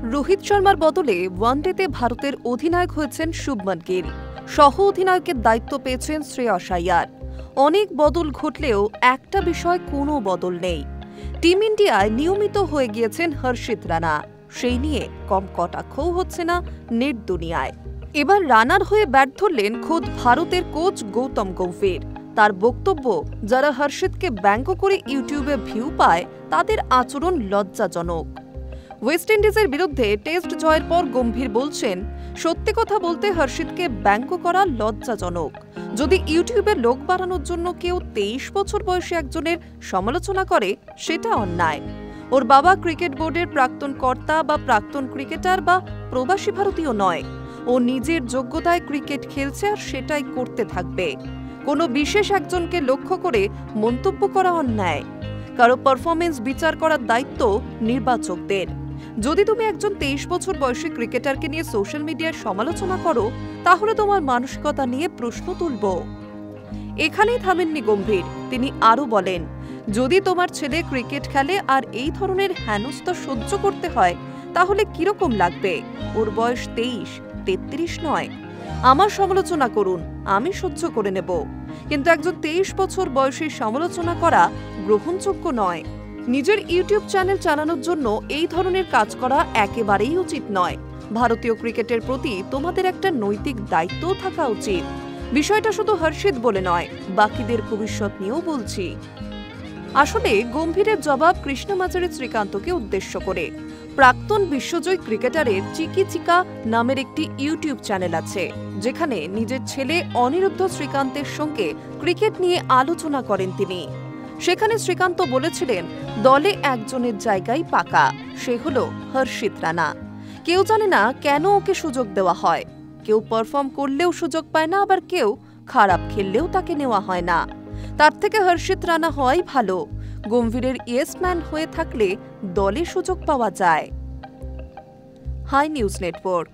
রোহিত শর্মার বদলে ওয়ানডেতে ভারতের অধিনায়ক হয়েছেন শুভমন গিল। সহ অধিনায়কের দায়িত্ব পেয়েছেন শ্রেয়স আইয়ার। অনেক বদল ঘটলেও একটা বিষয় কোনো বদল নেই। টিম ইন্ডিয়ায় নিয়মিত হয়ে গিয়েছেন হর্ষিত রানা। সেই নিয়ে কম কটাক্ষও হচ্ছে না নেট দুনিয়ায়। এবার রানার হয়ে ব্যাট ধরলেন খোদ ভারতের কোচ গৌতম গম্ভীর। তার বক্তব্য, যারা হর্ষিতকে ব্যঙ্গ করে ইউটিউবে ভিউ পায় তাদের আচরণ লজ্জাজনক। ওয়েস্ট ইন্ডিজের বিরুদ্ধে টেস্ট জয়ের পর গম্ভীর বলছেন, সত্যি কথা বলতে হর্ষিতকে ব্যঙ্গ করা লজ্জাজনক। যদি ইউটিউবে লোক বাড়ানোর জন্য কেউ 23 বছর বয়সী একজনের সমালোচনা করে, সেটা অন্যায়। ওর বাবা ক্রিকেট বোর্ডের প্রাক্তন কর্তা বা প্রাক্তন ক্রিকেটার বা প্রবাসী ভারতীয় নয়। ও নিজের যোগ্যতায় ক্রিকেট খেলছে আর সেটাই করতে থাকবে। কোনো বিশেষ একজনকে লক্ষ্য করে মন্তব্য করা অন্যায়। কারো পারফরমেন্স বিচার করার দায়িত্ব নির্বাচকদের। যদি তুমি একজন 23 বছর বয়সী ক্রিকেটারকে নিয়ে সোশ্যাল মিডিয়ায় সমালোচনা করো, তাহলে তোমার মানসিকতা নিয়ে প্রশ্ন তুলব। এখানেই থামেননি গম্ভীর। তিনি আরও বলেন, যদি তোমার ছেলে ক্রিকেট খেলে আর এই ধরনের হেনস্থা সহ্য করতে হয়, তাহলে কিরকম লাগবে? ওর বয়স 23-33 নয়। আমার সমালোচনা করুন, আমি সহ্য করে নেব, কিন্তু একজন 23 বছর বয়সী সমালোচনা করা গ্রহণযোগ্য নয়। নিজের ইউটিউব চ্যানেল চালানোর জন্য এই ধরনের কাজ করা একেবারেই উচিত নয়। ভারতীয় ক্রিকেটের প্রতি তোমাদের একটা নৈতিক দায়িত্বও থাকা উচিত। বিষয়টা শুধু হর্ষিত বলে নয়, বাকিদের ভবিষ্যৎ নিয়েও বলছি। আসলে গম্ভীরের জবাব কৃষ্ণমাচারি শ্রীকান্তকে উদ্দেশ্য করে। প্রাক্তন বিশ্বজয়ী ক্রিকেটারের চিকি চিকা নামের একটি ইউটিউব চ্যানেল আছে, যেখানে নিজের ছেলে অনিরুদ্ধ শ্রীকান্তের সঙ্গে ক্রিকেট নিয়ে আলোচনা করেন তিনি। সেখানে শ্রীকান্ত বলেছিলেন, দলে একজনের জায়গায় পাকা, সে হলো হর্ষিত রানা। কেউ জানে না কেন ওকে সুযোগ দেওয়া হয়। কেউ পারফর্ম করলেও সুযোগ পায় না, আবার কেউ খারাপ খেললেও তাকে নেওয়া হয় না। তার থেকে হর্ষিত রানা হওয়াই ভালো। গম্ভীরের ইয়েসম্যান হয়ে থাকলে দলে সুযোগ পাওয়া যায়। High News network.